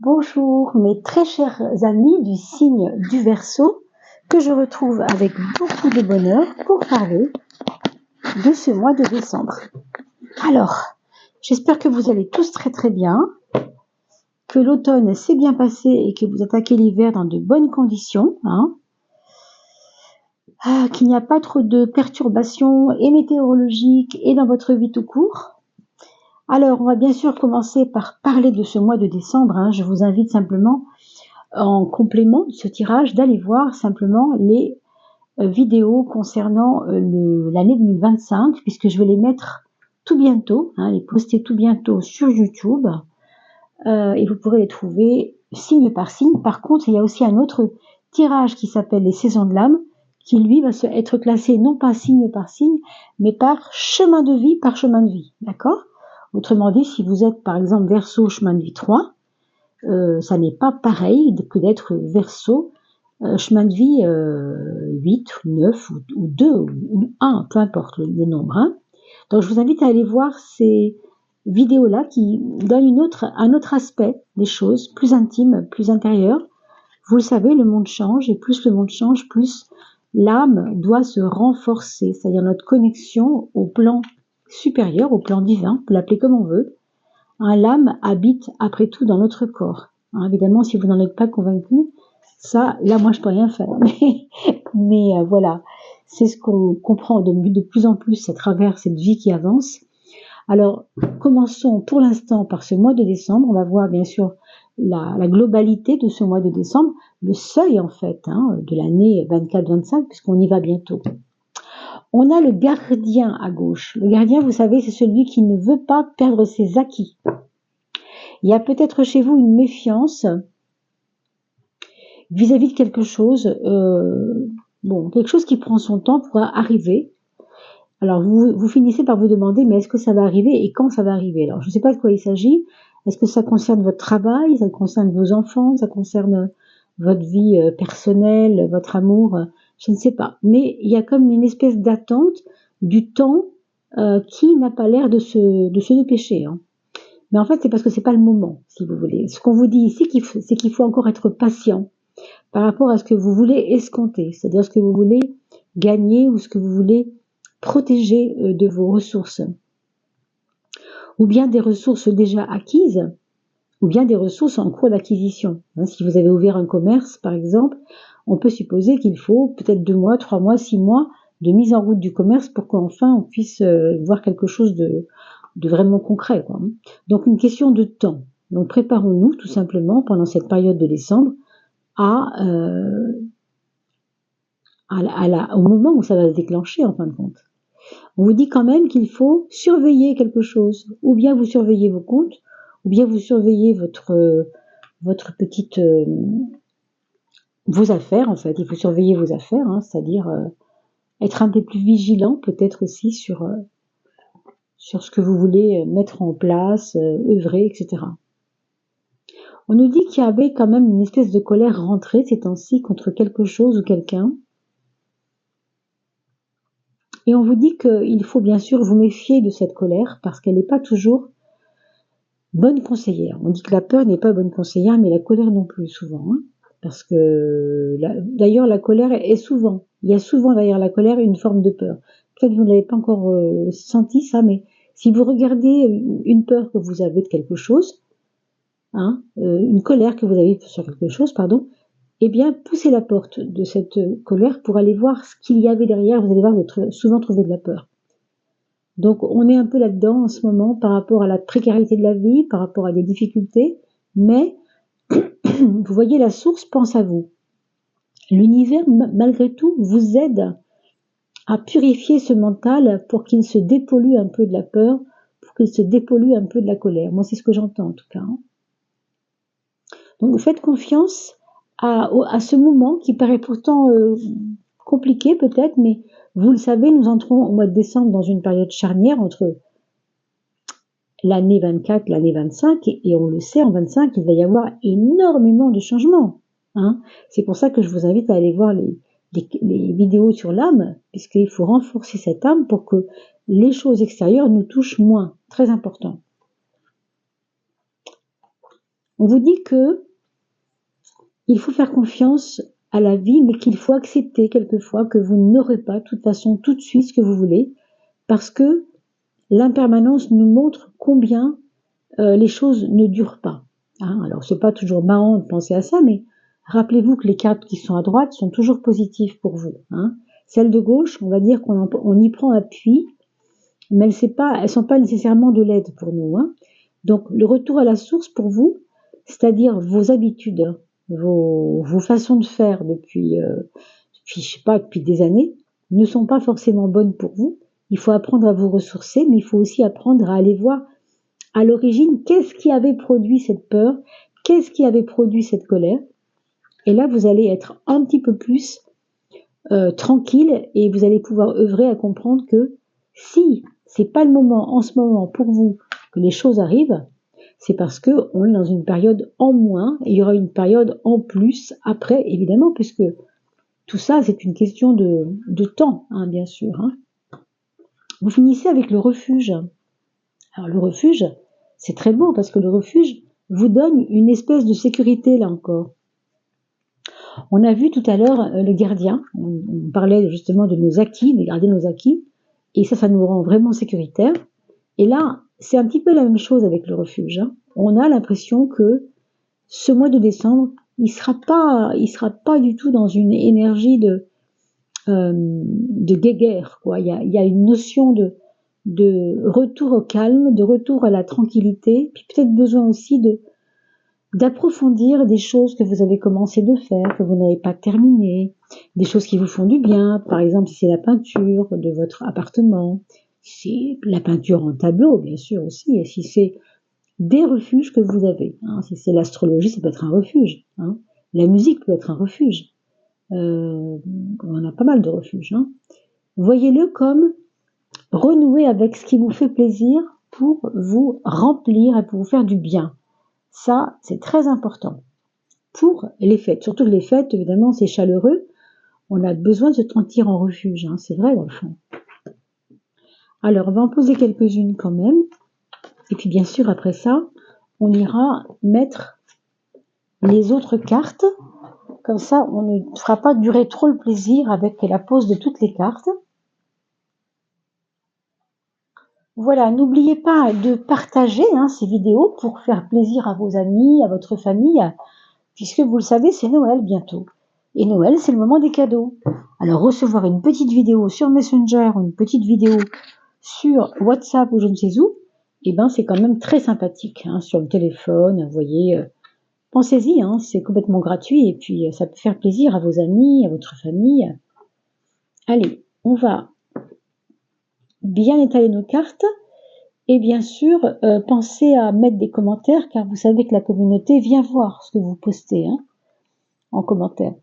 Bonjour mes très chers amis du signe du Verseau que je retrouve avec beaucoup de bonheur pour parler de ce mois de décembre. Alors, j'espère que vous allez tous très bien, que l'automne s'est bien passé et que vous attaquez l'hiver dans de bonnes conditions, qu'il n'y a pas trop de perturbations et météorologiques et dans votre vie tout court. Alors, on va bien sûr commencer par parler de ce mois de décembre. Je vous invite simplement, en complément de ce tirage, d'aller voir simplement les vidéos concernant l'année 2025, puisque je vais les mettre tout bientôt, les poster tout bientôt sur YouTube, et vous pourrez les trouver signe par signe. Par contre, il y a aussi un autre tirage qui s'appelle les saisons de l'âme, qui lui va être classé non pas signe par signe, mais par chemin de vie par chemin de vie, d'accord ? Autrement dit, si vous êtes par exemple Verseau chemin de vie 3, ça n'est pas pareil que d'être Verseau chemin de vie 8 ou 9 ou 2 ou 1, peu importe le nombre. Donc je vous invite à aller voir ces vidéos-là qui donnent un autre aspect des choses, plus intime, plus intérieur. Vous le savez, le monde change, et plus le monde change, plus l'âme doit se renforcer, c'est-à-dire notre connexion au plan supérieur, au plan divin, on peut l'appeler comme on veut. L'âme habite après tout dans notre corps. Évidemment, si vous n'en êtes pas convaincu, ça, là, moi, je peux rien faire. Mais voilà, c'est ce qu'on comprend de plus en plus à travers cette vie qui avance. Alors, commençons pour l'instant par ce mois de décembre. On va voir bien sûr la globalité de ce mois de décembre, le seuil en fait de l'année 24-25, puisqu'on y va bientôt. On a le gardien à gauche. Le gardien, vous savez, c'est celui qui ne veut pas perdre ses acquis. Il y a peut-être chez vous une méfiance vis-à-vis de quelque chose, quelque chose qui prend son temps pour arriver. Alors vous finissez par vous demander, mais est-ce que ça va arriver et quand ça va arriver? Alors je ne sais pas de quoi il s'agit. Est-ce que ça concerne votre travail, ça concerne vos enfants, ça concerne votre vie personnelle, votre amour? Je ne sais pas. Mais il y a comme une espèce d'attente du temps qui n'a pas l'air de se dépêcher. Mais en fait, c'est parce que c'est pas le moment, si vous voulez. Ce qu'on vous dit ici, c'est qu'il faut encore être patient par rapport à ce que vous voulez escompter, c'est-à-dire ce que vous voulez gagner ou ce que vous voulez protéger de vos ressources. Ou bien des ressources déjà acquises, ou bien des ressources en cours d'acquisition. Si vous avez ouvert un commerce, par exemple, on peut supposer qu'il faut peut-être 2 mois, 3 mois, 6 mois de mise en route du commerce pour qu'enfin on puisse voir quelque chose de vraiment concret, quoi. Donc une question de temps. Donc préparons-nous tout simplement pendant cette période de décembre au moment où ça va se déclencher en fin de compte. On vous dit quand même qu'il faut surveiller quelque chose, ou bien vous surveillez vos comptes, ou bien vous surveillez votre petite vos affaires en fait. Il faut surveiller vos affaires, c'est-à-dire être un peu plus vigilant peut-être aussi sur ce que vous voulez mettre en place, œuvrer, etc. On nous dit qu'il y avait quand même une espèce de colère rentrée ces temps-ci contre quelque chose ou quelqu'un. Et on vous dit qu'il faut bien sûr vous méfier de cette colère parce qu'elle n'est pas toujours bonne conseillère. On dit que la peur n'est pas bonne conseillère, mais la colère non plus souvent. Parce que d'ailleurs la colère est souvent, il y a souvent derrière la colère une forme de peur. Peut-être que vous ne l'avez pas encore senti ça, mais si vous regardez une peur que vous avez de quelque chose, une colère que vous avez sur quelque chose, pardon, eh bien, poussez la porte de cette colère pour aller voir ce qu'il y avait derrière. Vous allez voir, vous allez souvent trouver de la peur. Donc, on est un peu là-dedans en ce moment par rapport à la précarité de la vie, par rapport à des difficultés, mais vous voyez, la source pense à vous. L'univers, malgré tout, vous aide à purifier ce mental pour qu'il se dépollue un peu de la peur, pour qu'il se dépollue un peu de la colère. Moi, c'est ce que j'entends en tout cas. Donc, vous faites confiance à ce moment qui paraît pourtant compliqué peut-être, mais vous le savez, nous entrons au mois de décembre dans une période charnière entre l'année 24, l'année 25, et on le sait, en 25, il va y avoir énormément de changements. C'est pour ça que je vous invite à aller voir les vidéos sur l'âme, puisqu'il faut renforcer cette âme pour que les choses extérieures nous touchent moins. Très important. On vous dit que il faut faire confiance à la vie, mais qu'il faut accepter quelquefois que vous n'aurez pas de toute façon tout de suite ce que vous voulez, parce que l'impermanence nous montre combien les choses ne durent pas. Hein. Alors c'est pas toujours marrant de penser à ça, mais rappelez-vous que les cartes qui sont à droite sont toujours positives pour vous. Hein. Celles de gauche, on va dire qu'on y prend appui, mais elles sont pas nécessairement de l'aide pour nous. Hein. Donc le retour à la source pour vous, c'est-à-dire vos habitudes, vos façons de faire depuis je sais pas, depuis des années, ne sont pas forcément bonnes pour vous. Il faut apprendre à vous ressourcer, mais il faut aussi apprendre à aller voir à l'origine qu'est-ce qui avait produit cette peur, qu'est-ce qui avait produit cette colère. Et là, vous allez être un petit peu plus tranquille et vous allez pouvoir œuvrer à comprendre que si c'est pas le moment en ce moment pour vous que les choses arrivent, c'est parce que on est dans une période en moins et il y aura une période en plus après, évidemment, puisque tout ça, c'est une question de temps, hein, bien sûr. Hein. Vous finissez avec le refuge. Alors le refuge, c'est très beau parce que le refuge vous donne une espèce de sécurité, là encore. On a vu tout à l'heure le gardien, on parlait justement de nos acquis, de garder nos acquis, et ça nous rend vraiment sécuritaires. Et là, c'est un petit peu la même chose avec le refuge. Hein. On a l'impression que ce mois de décembre, il sera pas du tout dans une énergie de guéguerre, quoi. Il y a une notion de retour au calme, de retour à la tranquillité, puis peut-être besoin aussi d'approfondir des choses que vous avez commencé de faire, que vous n'avez pas terminé, des choses qui vous font du bien, par exemple si c'est la peinture de votre appartement, si c'est la peinture en tableau, bien sûr aussi, et si c'est des refuges que vous avez. Hein. Si c'est l'astrologie, ça peut être un refuge. Hein. La musique peut être un refuge. On a pas mal de refuges. Hein. Voyez-le comme renouer avec ce qui vous fait plaisir pour vous remplir et pour vous faire du bien. Ça, c'est très important pour les fêtes. Surtout que les fêtes, évidemment, c'est chaleureux. On a besoin de se sentir en refuge. Hein. C'est vrai, dans le fond. Alors, on va en poser quelques-unes quand même. Et puis, bien sûr, après ça, on ira mettre les autres cartes. Comme ça, on ne fera pas durer trop le plaisir avec la pose de toutes les cartes. Voilà, n'oubliez pas de partager ces vidéos pour faire plaisir à vos amis, à votre famille, puisque vous le savez, c'est Noël bientôt. Et Noël, c'est le moment des cadeaux. Alors, recevoir une petite vidéo sur Messenger, une petite vidéo sur WhatsApp ou je ne sais où, c'est quand même très sympathique. Hein, sur le téléphone, vous voyez, pensez-y, c'est complètement gratuit et puis ça peut faire plaisir à vos amis, à votre famille. Allez, on va bien étaler nos cartes et bien sûr pensez à mettre des commentaires car vous savez que la communauté vient voir ce que vous postez en commentaire.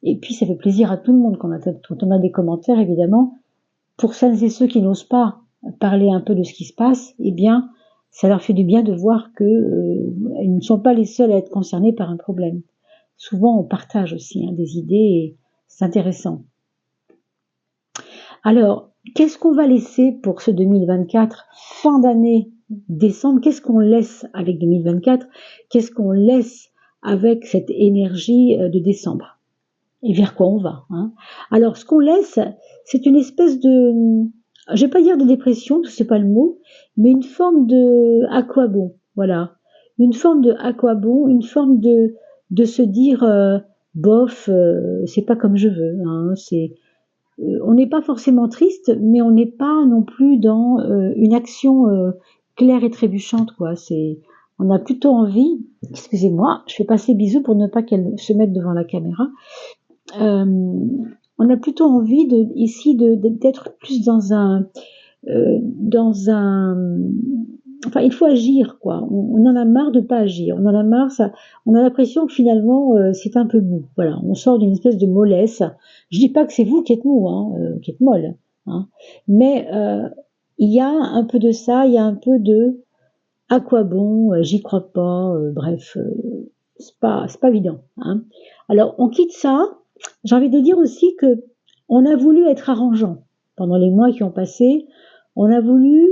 Et puis ça fait plaisir à tout le monde quand on a des commentaires, évidemment. Pour celles et ceux qui n'osent pas parler un peu de ce qui se passe, ça leur fait du bien de voir ils ne sont pas les seuls à être concernés par un problème. Souvent on partage aussi des idées et c'est intéressant. Alors, qu'est-ce qu'on va laisser pour ce 2024, fin d'année, décembre? Qu'est-ce qu'on laisse avec 2024? Qu'est-ce qu'on laisse avec cette énergie de décembre? Et vers quoi on va? Alors, ce qu'on laisse, c'est une espèce de, je vais pas dire de dépression, parce que c'est pas le mot, mais une forme de à quoi bon, voilà. Une forme de à quoi bon, une forme de se dire, bof, c'est pas comme je veux, on n'est pas forcément triste, mais on n'est pas non plus dans une action claire et trébuchante, quoi. On a plutôt envie, excusez-moi, je fais passer bisous pour ne pas qu'elle se mette devant la caméra. On a plutôt envie d'être plus enfin, il faut agir, quoi. On en a marre de pas agir. On en a marre, on a l'impression que finalement, c'est un peu mou. Voilà. On sort d'une espèce de mollesse. Je dis pas que c'est vous qui êtes mou, qui êtes molle, Mais, il y a un peu de ça, il y a un peu de, à quoi bon, j'y crois pas, bref, c'est pas évident, Alors, on quitte ça. J'ai envie de dire aussi que on a voulu être arrangeant pendant les mois qui ont passé. On a voulu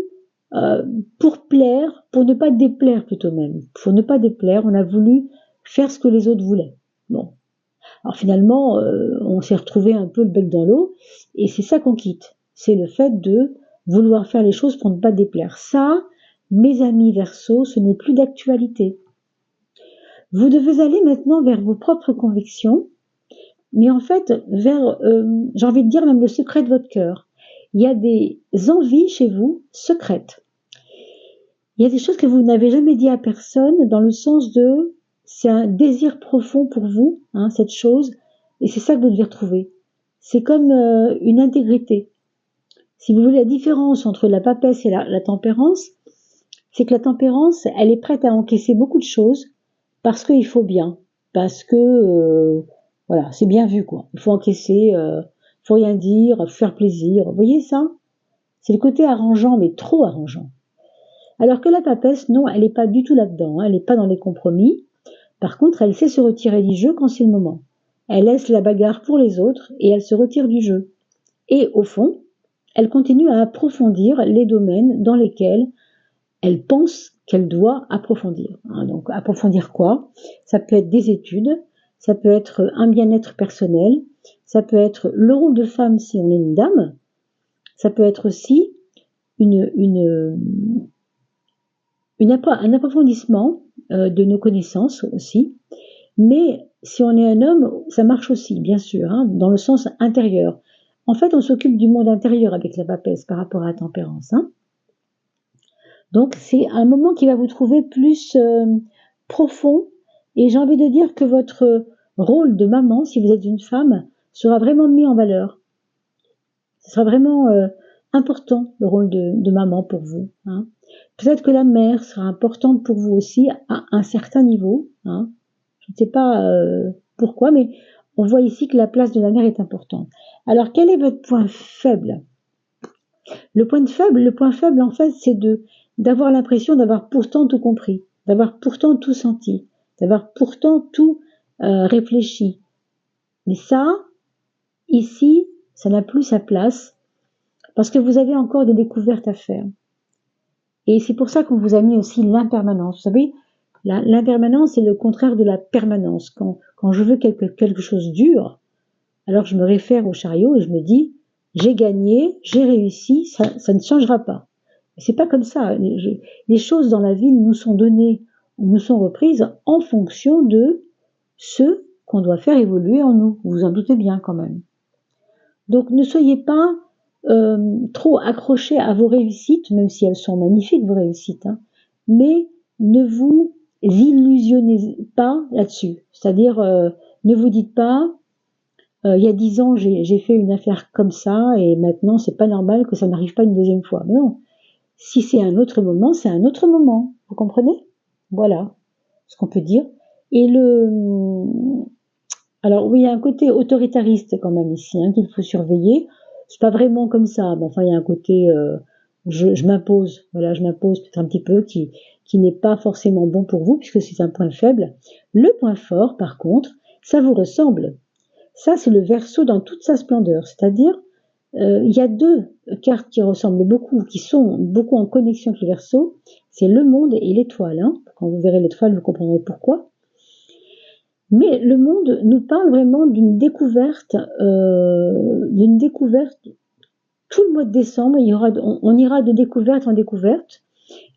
euh, pour plaire, pour ne pas déplaire plutôt même. Pour ne pas déplaire, on a voulu faire ce que les autres voulaient. Bon. Alors finalement, on s'est retrouvé un peu le bec dans l'eau, et c'est ça qu'on quitte. C'est le fait de vouloir faire les choses pour ne pas déplaire. Ça, mes amis Verseau, ce n'est plus d'actualité. Vous devez aller maintenant vers vos propres convictions, mais en fait, vers, j'ai envie de dire même le secret de votre cœur. Il y a des envies chez vous secrètes. Il y a des choses que vous n'avez jamais dit à personne, dans le sens de, c'est un désir profond pour vous, hein, cette chose, et c'est ça que vous devez retrouver. C'est comme une intégrité. Si vous voulez la différence entre la papesse et la tempérance, c'est que la tempérance, elle est prête à encaisser beaucoup de choses parce qu'il faut bien, parce que voilà, c'est bien vu quoi. Il faut encaisser, faut rien dire, faire plaisir. Vous voyez ça? C'est le côté arrangeant, mais trop arrangeant. Alors que la papesse, non, elle n'est pas du tout là-dedans, hein, elle n'est pas dans les compromis. Par contre, elle sait se retirer du jeu quand c'est le moment. Elle laisse la bagarre pour les autres et elle se retire du jeu. Et au fond, elle continue à approfondir les domaines dans lesquels elle pense qu'elle doit approfondir. Donc approfondir quoi? Ça peut être des études, ça peut être un bien-être personnel, ça peut être le rôle de femme si on est une dame, ça peut être aussi un approfondissement de nos connaissances aussi. Mais si on est un homme, ça marche aussi, bien sûr, hein, dans le sens intérieur. En fait, on s'occupe du monde intérieur avec la papesse par rapport à la tempérance. Hein. Donc, c'est un moment qui va vous trouver plus profond. Et j'ai envie de dire que votre rôle de maman, si vous êtes une femme, sera vraiment mis en valeur. Ce sera vraiment important, le rôle de maman pour vous. Hein. Peut-être que la mère sera importante pour vous aussi à un certain niveau. Hein. Je ne sais pas pourquoi, mais on voit ici que la place de la mère est importante. Alors, quel est votre point faible? Le point faible, en fait, c'est d'avoir l'impression d'avoir pourtant tout compris, d'avoir pourtant tout senti, d'avoir pourtant tout réfléchi. Mais ça, ici, ça n'a plus sa place parce que vous avez encore des découvertes à faire. Et c'est pour ça qu'on vous a mis aussi l'impermanence. Vous savez, l'impermanence est le contraire de la permanence. Quand je veux quelque chose dure, alors je me réfère au chariot et je me dis, j'ai gagné, j'ai réussi, ça ne changera pas. C'est pas comme ça. Les choses dans la vie nous sont données, nous sont reprises en fonction de ce qu'on doit faire évoluer en nous. Vous vous en doutez bien quand même. Donc ne soyez pas trop accrochés à vos réussites, même si elles sont magnifiques, vos réussites, hein, mais ne vous illusionnez pas là-dessus. C'est-à-dire, ne vous dites pas, il y a 10 ans, j'ai fait une affaire comme ça, et maintenant, c'est pas normal que ça n'arrive pas une deuxième fois. Mais non. Si c'est un autre moment, c'est un autre moment. Vous comprenez? Voilà ce qu'on peut dire. Et alors oui, il y a un côté autoritariste quand même ici, hein, qu'il faut surveiller. C'est pas vraiment comme ça, mais enfin il y a un côté, je m'impose, voilà, je m'impose peut-être un petit peu, qui n'est pas forcément bon pour vous, puisque c'est un point faible. Le point fort, par contre, ça vous ressemble. Ça, c'est le Verseau dans toute sa splendeur, c'est-à-dire, il y a deux cartes qui ressemblent beaucoup, qui sont beaucoup en connexion avec le Verseau, c'est le monde et l'étoile. Hein. Quand vous verrez l'étoile, vous comprendrez pourquoi. Mais le monde nous parle vraiment d'une découverte. Tout le mois de décembre, on ira de découverte en découverte,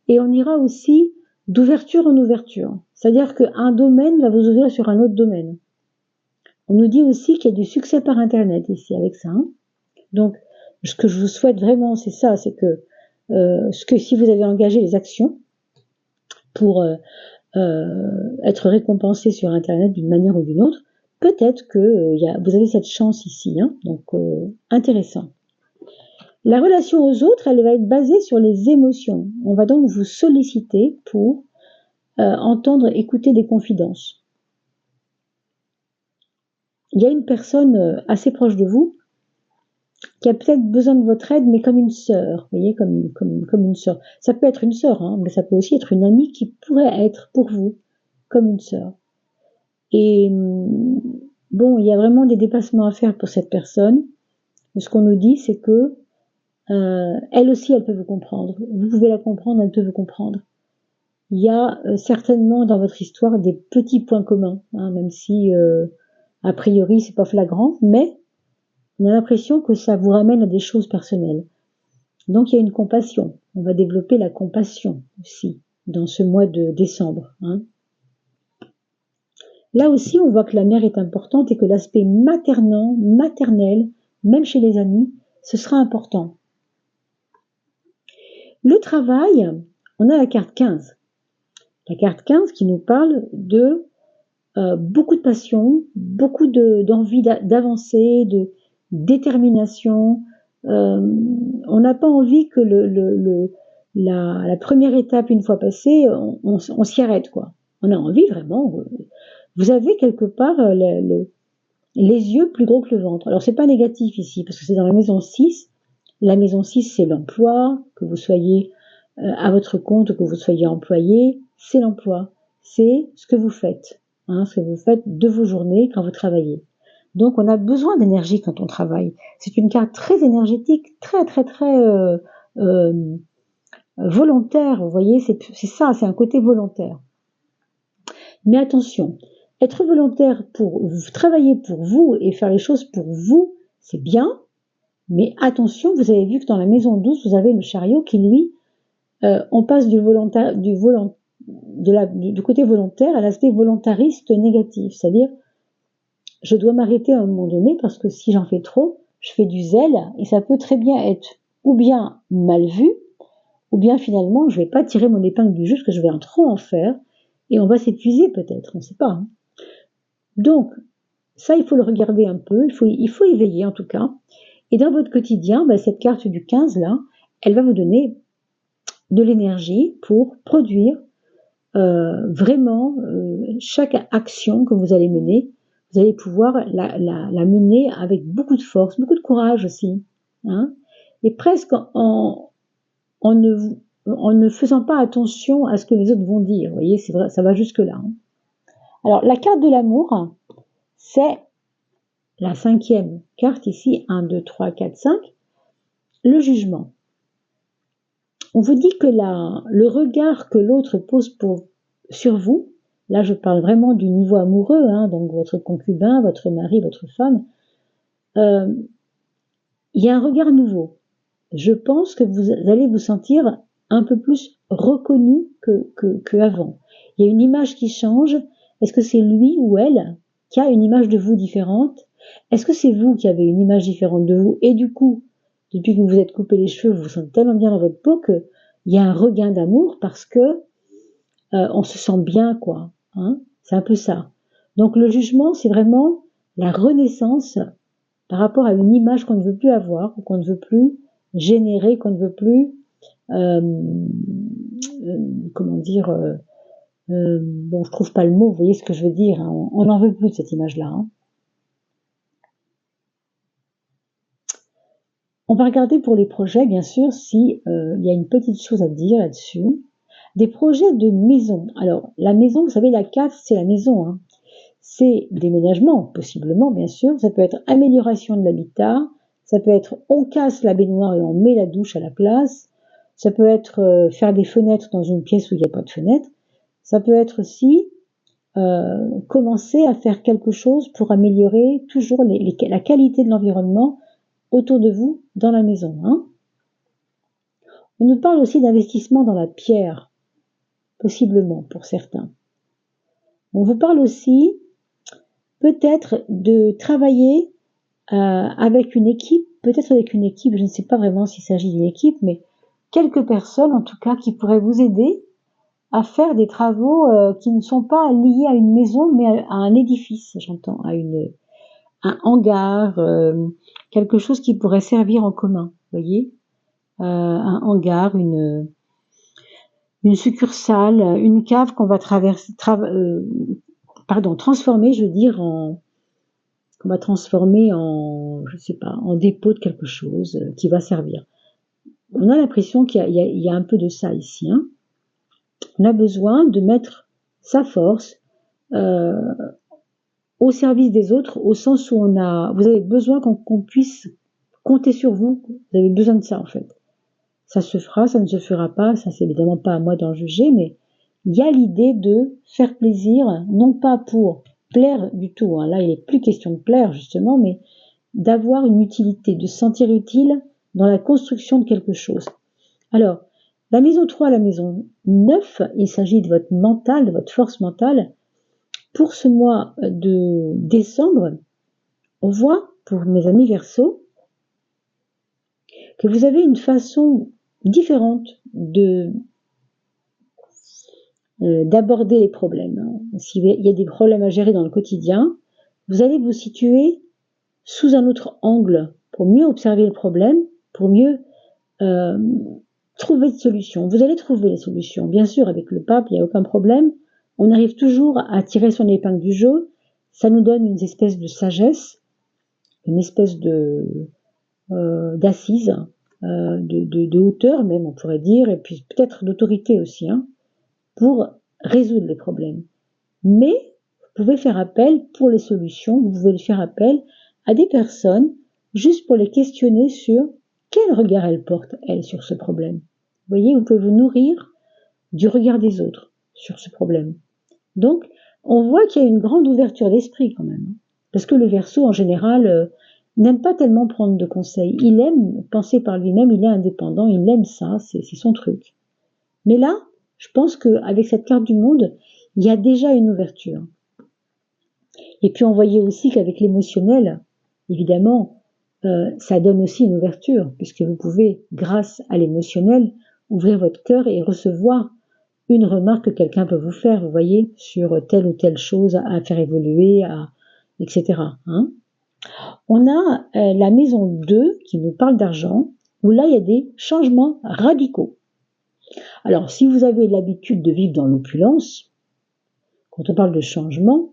et on ira aussi d'ouverture en ouverture. C'est-à-dire qu'un domaine va vous ouvrir sur un autre domaine. On nous dit aussi qu'il y a du succès par Internet ici avec ça. Hein. Donc, ce que je vous souhaite vraiment, c'est ça, c'est que si vous avez engagé les actions pour être récompensé sur Internet d'une manière ou d'une autre, peut-être que vous avez cette chance ici. Hein, donc, intéressant. La relation aux autres, elle va être basée sur les émotions. On va donc vous solliciter pour écouter des confidences. Il y a une personne assez proche de vous qui a peut-être besoin de votre aide, mais comme une sœur, vous voyez, comme une sœur. Ça peut être une sœur, hein, mais ça peut aussi être une amie qui pourrait être pour vous comme une sœur. Et bon, il y a vraiment des dépassements à faire pour cette personne. Et ce qu'on nous dit, c'est que elle aussi, elle peut vous comprendre. Vous pouvez la comprendre, elle peut vous comprendre. Il y a certainement dans votre histoire des petits points communs, hein, même si a priori c'est pas flagrant, mais on a l'impression que ça vous ramène à des choses personnelles. Donc il y a une compassion. On va développer la compassion aussi dans ce mois de décembre. Hein. Là aussi, on voit que la mère est importante et que l'aspect maternel, même chez les amis, ce sera important. Le travail, on a la carte 15. La carte 15 qui nous parle de beaucoup de passion, beaucoup d'envie d'avancer, de détermination. On n'a pas envie que la première étape, une fois passée, on s'y arrête, quoi. On a envie vraiment. Vous avez quelque part les yeux plus gros que le ventre. Alors c'est pas négatif ici, parce que c'est dans la maison 6. La maison 6, c'est l'emploi, que vous soyez à votre compte ou que vous soyez employé, c'est l'emploi. C'est ce que vous faites. Hein, ce que vous faites de vos journées quand vous travaillez. Donc on a besoin d'énergie quand on travaille. C'est une carte très énergétique, très volontaire. Vous voyez, c'est ça, c'est un côté volontaire. Mais attention, être volontaire pour travailler pour vous et faire les choses pour vous, c'est bien. Mais attention, vous avez vu que dans la maison 12, vous avez le chariot qui, lui, on passe du côté volontaire à l'aspect volontariste négatif. C'est-à-dire, je dois m'arrêter à un moment donné parce que si j'en fais trop, je fais du zèle et ça peut très bien être ou bien mal vu, ou bien finalement, je vais pas tirer mon épingle du jeu parce que je vais trop en faire et on va s'épuiser peut-être, on ne sait pas. Hein. Donc, ça, il faut le regarder un peu, il faut y veiller en tout cas. Et dans votre quotidien, cette carte du 15 là, elle va vous donner de l'énergie pour produire vraiment chaque action que vous allez mener, vous allez pouvoir la mener avec beaucoup de force, beaucoup de courage aussi. Hein, et presque en ne faisant pas attention à ce que les autres vont dire. Vous voyez, c'est vrai, ça va jusque-là. Hein. Alors, la carte de l'amour, c'est la 5e carte ici, 1, 2, 3, 4, 5, le jugement. On vous dit que le regard que l'autre pose sur vous, là je parle vraiment du niveau amoureux, hein, donc votre concubin, votre mari, votre femme, il y a un regard nouveau. Je pense que vous allez vous sentir un peu plus reconnu que avant. Il y a une image qui change. Est-ce que c'est lui ou elle qui a une image de vous différente? Est-ce que c'est vous qui avez une image différente de vous? Et du coup, depuis que vous vous êtes coupé les cheveux, vous vous sentez tellement bien dans votre peau qu'il y a un regain d'amour parce que on se sent bien, quoi. Hein, c'est un peu ça. Donc le jugement, c'est vraiment la renaissance par rapport à une image qu'on ne veut plus avoir, ou qu'on ne veut plus générer, qu'on ne veut plus, comment dire, bon, je trouve pas le mot, vous voyez ce que je veux dire, hein, on n'en veut plus de cette image-là. Hein. On va regarder pour les projets, bien sûr, si il y a une petite chose à dire là-dessus. Des projets de maison. Alors, la maison, vous savez, la 4, c'est la maison. Hein. C'est déménagement, possiblement, bien sûr. Ça peut être amélioration de l'habitat. Ça peut être on casse la baignoire et on met la douche à la place. Ça peut être faire des fenêtres dans une pièce où il n'y a pas de fenêtre. Ça peut être aussi commencer à faire quelque chose pour améliorer toujours la qualité de l'environnement autour de vous dans la maison. Hein. On nous parle aussi d'investissement dans la pierre, possiblement pour certains. On vous parle aussi peut-être de travailler avec une équipe, je ne sais pas vraiment s'il s'agit d'une équipe, mais quelques personnes en tout cas qui pourraient vous aider à faire des travaux qui ne sont pas liés à une maison mais à un édifice, j'entends, à un hangar, quelque chose qui pourrait servir en commun, vous voyez, un hangar, une succursale, une cave qu'on va transformer, je veux dire, qu'on va transformer en, je sais pas, en dépôt de quelque chose qui va servir. On a l'impression qu'il y a un peu de ça ici. Hein. On a besoin de mettre sa force au service des autres, au sens où vous avez besoin qu'on puisse comptez sur vous, vous avez besoin de ça en fait. Ça se fera, ça ne se fera pas, ça c'est évidemment pas à moi d'en juger, mais il y a l'idée de faire plaisir, non pas pour plaire du tout, hein, là il n'est plus question de plaire justement, mais d'avoir une utilité, de se sentir utile dans la construction de quelque chose. Alors, la maison 3, la maison 9, il s'agit de votre mental, de votre force mentale. Pour ce mois de décembre, on voit, pour mes amis Verseau, que vous avez une façon différente d'aborder les problèmes. S'il y a des problèmes à gérer dans le quotidien, vous allez vous situer sous un autre angle pour mieux observer le problème, pour mieux trouver de solutions. Vous allez trouver les solutions. Bien sûr, avec le pape, il n'y a aucun problème. On arrive toujours à tirer son épingle du jeu. Ça nous donne une espèce de sagesse, une espèce d'assise, de hauteur même, on pourrait dire, et puis peut-être d'autorité aussi, hein, pour résoudre les problèmes. Mais vous pouvez faire appel pour les solutions, vous pouvez faire appel à des personnes juste pour les questionner sur quel regard elles portent, elles, sur ce problème. Vous voyez, vous pouvez vous nourrir du regard des autres sur ce problème. Donc, on voit qu'il y a une grande ouverture d'esprit quand même. Parce que le Verseau, en général, n'aime pas tellement prendre de conseils. Il aime penser par lui-même, il est indépendant, il aime ça, c'est son truc. Mais là, je pense qu'avec cette carte du monde, il y a déjà une ouverture. Et puis on voyait aussi qu'avec l'émotionnel, évidemment, ça donne aussi une ouverture, puisque vous pouvez, grâce à l'émotionnel, ouvrir votre cœur et recevoir une remarque que quelqu'un peut vous faire, vous voyez, sur telle ou telle chose à faire évoluer, etc. Hein. On a la maison 2 qui nous parle d'argent, où là il y a des changements radicaux. Alors si vous avez l'habitude de vivre dans l'opulence, quand on parle de changement,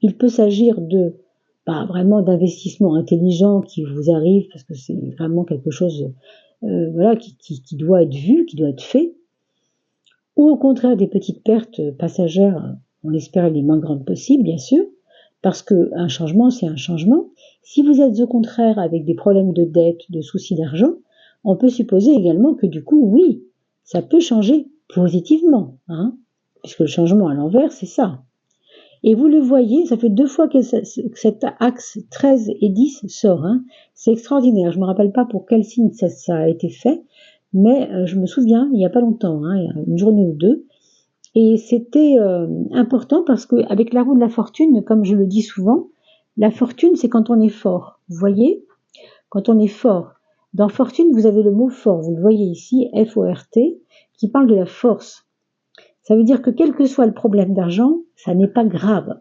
il peut s'agir de vraiment d'investissements intelligents qui vous arrivent parce que c'est vraiment quelque chose voilà, qui doit être vu, qui doit être fait, ou au contraire des petites pertes passagères, on l'espère les moins grandes possibles bien sûr, parce qu'un changement c'est un changement. Si vous êtes au contraire avec des problèmes de dette, de soucis d'argent, on peut supposer également que du coup, oui, ça peut changer positivement, hein, puisque le changement à l'envers, c'est ça. Et vous le voyez, ça fait 2 fois que cet axe 13 et 10 sort. Hein. C'est extraordinaire. Je ne me rappelle pas pour quel signe ça a été fait, mais je me souviens, il n'y a pas longtemps, hein, une journée ou deux. Et c'était important parce qu'avec la roue de la fortune, comme je le dis souvent, la fortune, c'est quand on est fort. Vous voyez, quand on est fort. Dans fortune, vous avez le mot fort. Vous le voyez ici, F-O-R-T, qui parle de la force. Ça veut dire que quel que soit le problème d'argent, ça n'est pas grave.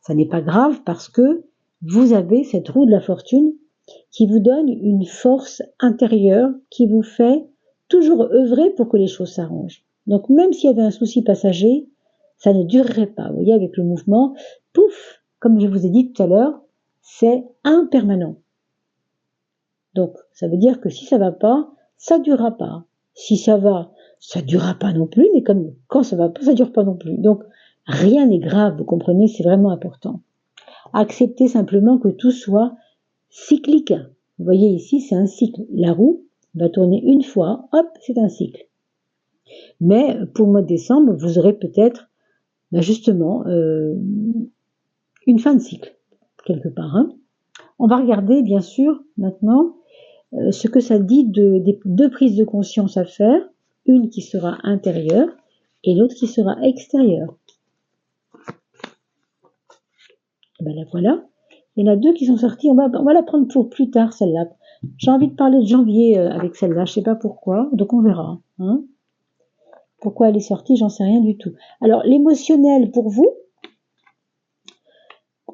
Ça n'est pas grave parce que vous avez cette roue de la fortune qui vous donne une force intérieure qui vous fait toujours œuvrer pour que les choses s'arrangent. Donc même s'il y avait un souci passager, ça ne durerait pas. Vous voyez, avec le mouvement, pouf, comme je vous ai dit tout à l'heure, c'est impermanent. Donc ça veut dire que si ça va pas, ça durera pas. Si ça va, ça durera pas non plus, mais comme quand ça va pas, ça dure pas non plus. Donc rien n'est grave, vous comprenez, c'est vraiment important. Acceptez simplement que tout soit cyclique. Vous voyez ici, c'est un cycle. La roue va tourner une fois, hop, c'est un cycle. Mais pour le mois de décembre, vous aurez peut-être justement une fin de cycle, quelque part. Hein. On va regarder, bien sûr, maintenant, ce que ça dit des 2 prises de conscience à faire, une qui sera intérieure et l'autre qui sera extérieure. Et ben là voilà, il y en a 2 qui sont sorties, on va la prendre pour plus tard celle-là. J'ai envie de parler de janvier avec celle-là, je ne sais pas pourquoi, donc on verra. Hein. Pourquoi elle est sortie, j'en sais rien du tout. Alors l'émotionnel pour vous,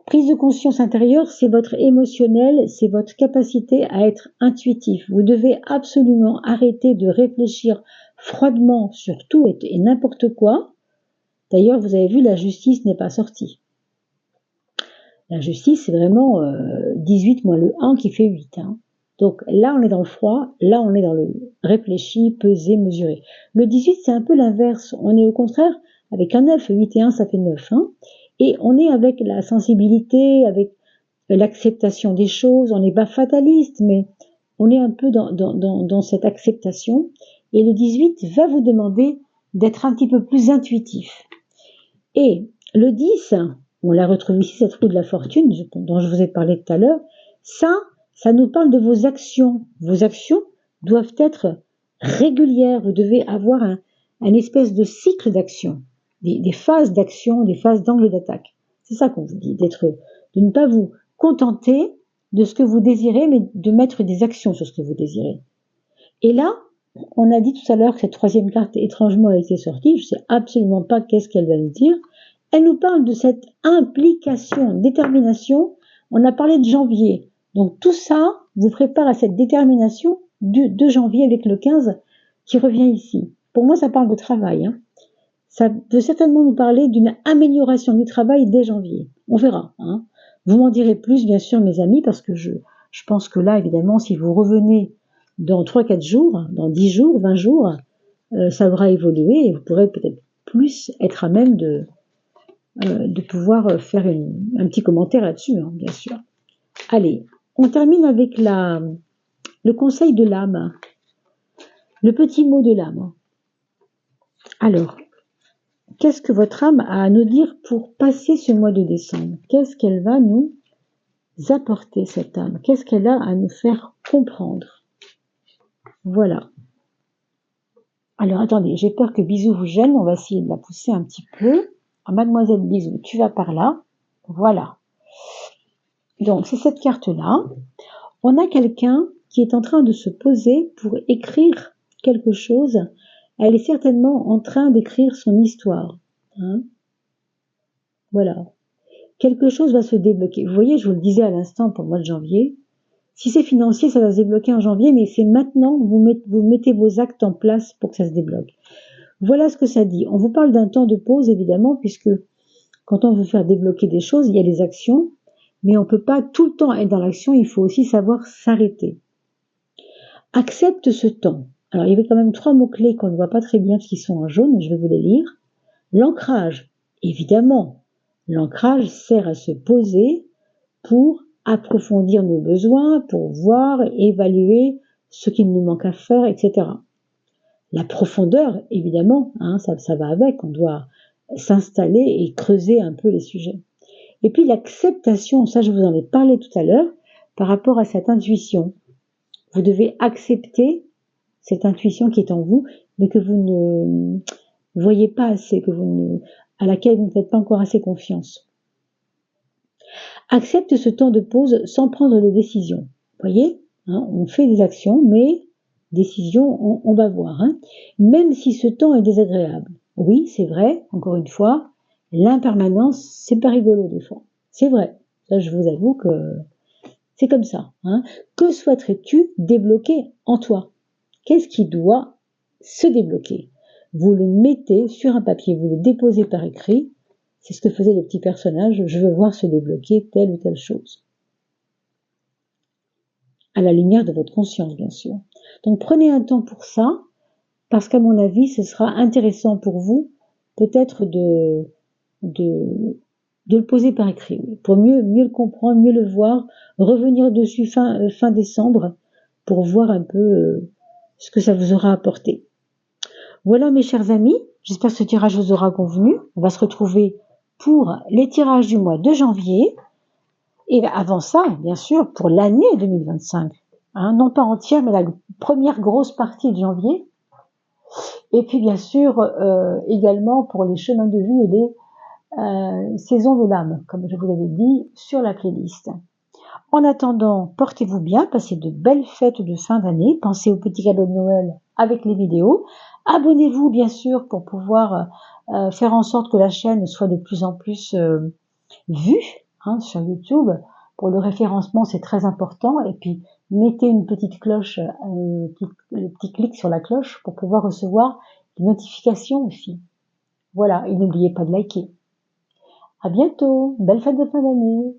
prise de conscience intérieure, c'est votre émotionnel, c'est votre capacité à être intuitif. Vous devez absolument arrêter de réfléchir froidement sur tout et n'importe quoi. D'ailleurs, vous avez vu, la justice n'est pas sortie. La justice, c'est vraiment 18 moins le 1 qui fait 8. Hein. Donc là, on est dans le froid, là, on est dans le réfléchi, pesé, mesuré. Le 18, c'est un peu l'inverse. On est au contraire avec un 9. 8 et 1, ça fait 9. Hein. Et on est avec la sensibilité, avec l'acceptation des choses. On n'est pas fataliste, mais on est un peu dans cette acceptation. Et le 18 va vous demander d'être un petit peu plus intuitif. Et le 10, on la retrouve ici, cette roue de la fortune dont je vous ai parlé tout à l'heure, ça nous parle de vos actions. Vos actions doivent être régulières. Vous devez avoir un espèce de cycle d'action, des phases d'action, des phases d'angle d'attaque. C'est ça qu'on vous dit, de ne pas vous contenter de ce que vous désirez, mais de mettre des actions sur ce que vous désirez. Et là, on a dit tout à l'heure que cette troisième carte étrangement a été sortie. Je ne sais absolument pas qu'est-ce qu'elle va nous dire. Elle nous parle de cette implication, détermination. On a parlé de janvier. Donc tout ça vous prépare à cette détermination de janvier avec le 15 qui revient ici. Pour moi, ça parle de travail. Ça peut certainement nous parler d'une amélioration du travail dès janvier. On verra. Vous m'en direz plus, bien sûr, mes amis, parce que je pense que là, évidemment, si vous revenez dans 3-4 jours, dans 10 jours, 20 jours, ça aura évolué et vous pourrez peut-être plus être à même de pouvoir faire un petit commentaire là-dessus, bien sûr. Allez, on termine avec le conseil de l'âme, le petit mot de l'âme. Alors, qu'est-ce que votre âme a à nous dire pour passer ce mois de décembre? Qu'est-ce qu'elle va nous apporter, cette âme? Qu'est-ce qu'elle a à nous faire comprendre? Voilà. Alors, attendez, j'ai peur que Bisou vous gêne. On va essayer de la pousser un petit peu. Mademoiselle Bisou, tu vas par là. Voilà. Donc, c'est cette carte-là. On a quelqu'un qui est en train de se poser pour écrire quelque chose. Elle est certainement en train d'écrire son histoire. Voilà. Quelque chose va se débloquer. Vous voyez, je vous le disais à l'instant pour le mois de janvier. Si c'est financier, ça va se débloquer en janvier, mais c'est maintenant que vous mettez vos actes en place pour que ça se débloque. Voilà ce que ça dit. On vous parle d'un temps de pause, évidemment, puisque quand on veut faire débloquer des choses, il y a des actions, mais on ne peut pas tout le temps être dans l'action, il faut aussi savoir s'arrêter. Accepte ce temps. Alors, il y avait quand même 3 mots-clés qu'on ne voit pas très bien parce qu'ils sont en jaune, je vais vous les lire. L'ancrage, évidemment. L'ancrage sert à se poser pour approfondir nos besoins, pour voir, évaluer ce qu'il nous manque à faire, etc. La profondeur, évidemment, ça va avec, on doit s'installer et creuser un peu les sujets. Et puis l'acceptation, ça je vous en ai parlé tout à l'heure, par rapport à cette intuition. Vous devez accepter cette intuition qui est en vous, mais que vous ne voyez pas assez, à laquelle vous ne faites pas encore assez confiance. Accepte ce temps de pause sans prendre de décision. Vous voyez, on fait des actions, mais décision, on va voir. Même si ce temps est désagréable. Oui, c'est vrai, encore une fois, l'impermanence, c'est pas rigolo des fois. C'est vrai. Ça, je vous avoue que c'est comme ça. Que souhaiterais-tu débloquer en toi? Qu'est-ce qui doit se débloquer? Vous le mettez sur un papier, vous le déposez par écrit. C'est ce que faisait le petit personnage. Je veux voir se débloquer telle ou telle chose. À la lumière de votre conscience, bien sûr. Donc prenez un temps pour ça, parce qu'à mon avis, ce sera intéressant pour vous, peut-être de le poser par écrit, pour mieux le comprendre, mieux le voir, revenir dessus fin décembre, pour voir un peu ce que ça vous aura apporté. Voilà mes chers amis, j'espère que ce tirage vous aura convenu. On va se retrouver pour les tirages du mois de janvier, et avant ça, bien sûr, pour l'année 2025. Non pas entière, mais la première grosse partie de janvier. Et puis bien sûr, également pour les chemins de vie et les saisons de l'âme, comme je vous l'avais dit, sur la playlist. En attendant, portez-vous bien, passez de belles fêtes de fin d'année, pensez aux petits cadeaux de Noël avec les vidéos. Abonnez-vous bien sûr pour pouvoir faire en sorte que la chaîne soit de plus en plus vue sur YouTube. Pour le référencement, c'est très important. Et puis, mettez une petite cloche, le petit clic sur la cloche pour pouvoir recevoir des notifications aussi. Voilà, et n'oubliez pas de liker. À bientôt, belle fête de fin d'année.